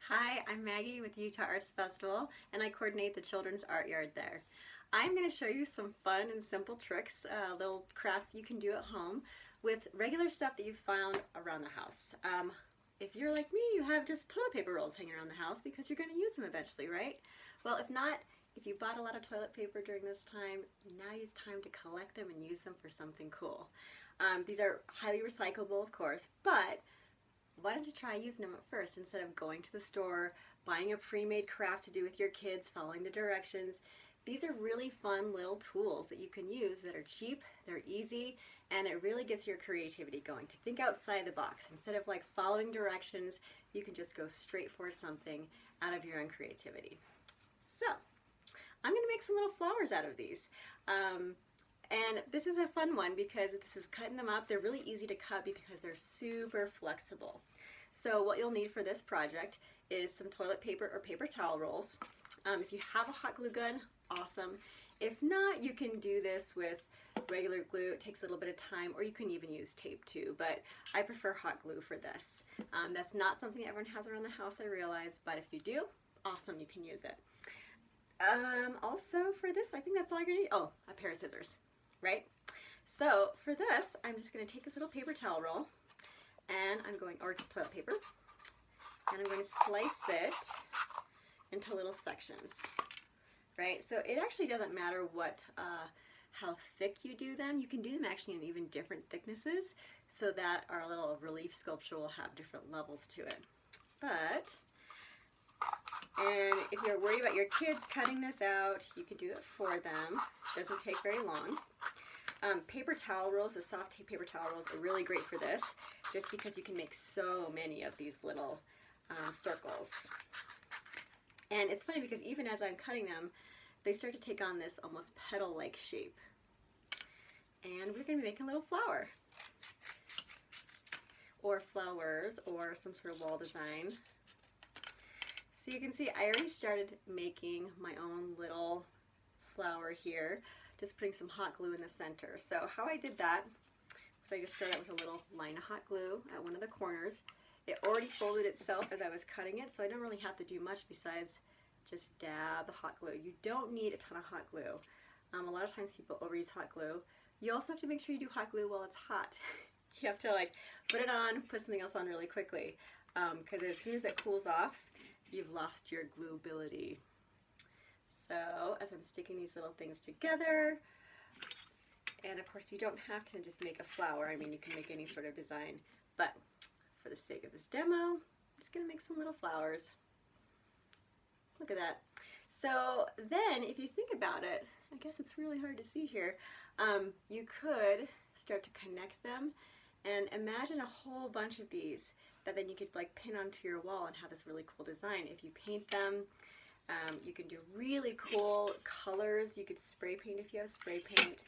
Hi, I'm Maggie with Utah Arts Festival, and I coordinate the Children's Art Yard there. I'm going to show you some fun and simple tricks, little crafts you can do at home with regular stuff that you found around the house. If you're like me, you have just toilet paper rolls hanging around the house because you're going to use them eventually, right? Well, if not, if you bought a lot of toilet paper during this time, now it's time to collect them and use them for something cool. These are highly recyclable, of course, but why don't you try using them at first instead of going to the store, buying a pre-made craft to do with your kids, following the directions. These are really fun little tools that you can use that are cheap, they're easy, and it really gets your creativity going. To think outside the box. Instead of like following directions, you can just go straight for something out of your own creativity. So, I'm going to make some little flowers out of these. And this is a fun one because this is cutting them up. They're really easy to cut because they're super flexible. So what you'll need for this project is some toilet paper or paper towel rolls. If you have a hot glue gun, awesome. If not, you can do this with regular glue. It takes a little bit of time, or you can even use tape too, but I prefer hot glue for this. That's not something everyone has around the house, I realize, but if you do, awesome, you can use it. Also for this, I think that's all you're gonna need. Oh, a pair of scissors, right? So for this, I'm just gonna take this little paper towel roll and I'm going, or just toilet paper, and I'm going to slice it into little sections, right? So it actually doesn't matter how thick you do them. You can do them actually in even different thicknesses so that our little relief sculpture will have different levels to it. And if you're worried about your kids cutting this out, you can do it for them. It doesn't take very long. Paper towel rolls, the soft paper towel rolls are really great for this, just because you can make so many of these little circles. And it's funny because even as I'm cutting them, they start to take on this almost petal-like shape. And we're going to be making a little flower, or flowers, or some sort of wall design. So you can see I already started making my own little flower here, just putting some hot glue in the center. So how I did that was I just started out with a little line of hot glue at one of the corners. It already folded itself as I was cutting it, so I don't really have to do much besides just dab the hot glue. You don't need a ton of hot glue. A lot of times people overuse hot glue. You also have to make sure you do hot glue while it's hot. You have to like put it on, put something else on really quickly, because as soon as it cools off, you've lost your glue ability. So as I'm sticking these little things together, and of course you don't have to just make a flower. I mean, you can make any sort of design, but for the sake of this demo, I'm just gonna make some little flowers. Look at that. So then if you think about it, I guess it's really hard to see here, you could start to connect them and imagine a whole bunch of these that then you could like pin onto your wall and have this really cool design. If you paint them, you can do really cool colors. You could spray paint if you have spray paint.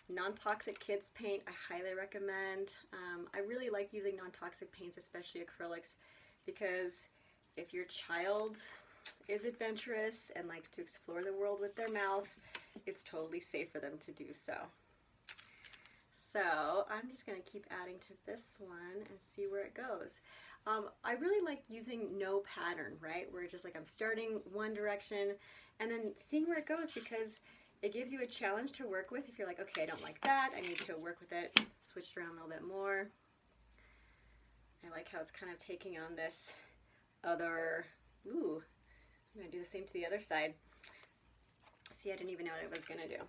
Non-toxic kids paint, I highly recommend. I really like using non-toxic paints, especially acrylics, because if your child is adventurous and likes to explore the world with their mouth, it's totally safe for them to do so. So I'm just going to keep adding to this one and see where it goes. I really like using no pattern, right? Where just like I'm starting one direction and then seeing where it goes, because it gives you a challenge to work with. If you're like, okay, I don't like that, I need to work with it, switch it around a little bit more. I like how it's kind of taking on this other, ooh, I'm going to do the same to the other side. See, I didn't even know what I was going to do.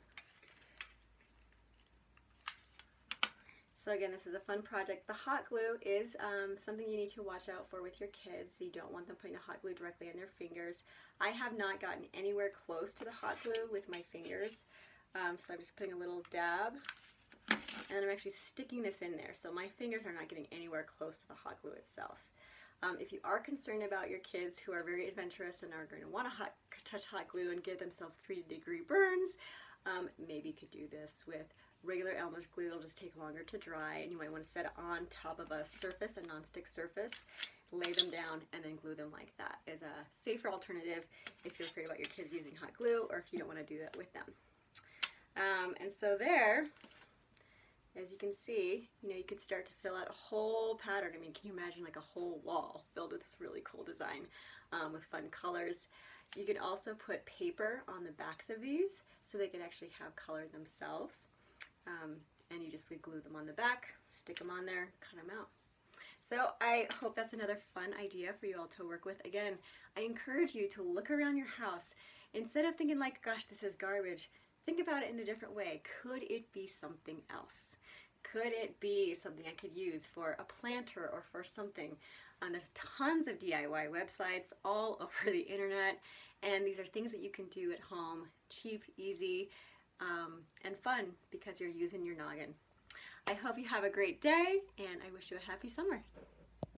So again, this is a fun project. The hot glue is something you need to watch out for with your kids. You don't want them putting the hot glue directly on their fingers. I have not gotten anywhere close to the hot glue with my fingers. So I'm just putting a little dab, and I'm actually sticking this in there. So my fingers are not getting anywhere close to the hot glue itself. If you are concerned about your kids who are very adventurous and are going to want to touch hot glue and give themselves 3-degree burns, maybe you could do this with regular Elmer's glue. It'll just take longer to dry, and you might want to set it on top of a surface, a non-stick surface, lay them down, and then glue them like that. Is a safer alternative if you're afraid about your kids using hot glue, or if you don't want to do that with them. And so there as you can see, you could start to fill out a whole pattern. I mean, can you imagine like a whole wall filled with this really cool design with fun colors? You can also put paper on the backs of these so they could actually have color themselves. And you just would glue them on the back, stick them on there, cut them out. So I hope that's another fun idea for you all to work with. Again, I encourage you to look around your house. Instead of thinking like, gosh, this is garbage, think about it in a different way. Could it be something else? Could it be something I could use for a planter or for something? There's tons of DIY websites all over the internet, and these are things that you can do at home, cheap, easy, and fun because you're using your noggin. I hope you have a great day, and I wish you a happy summer.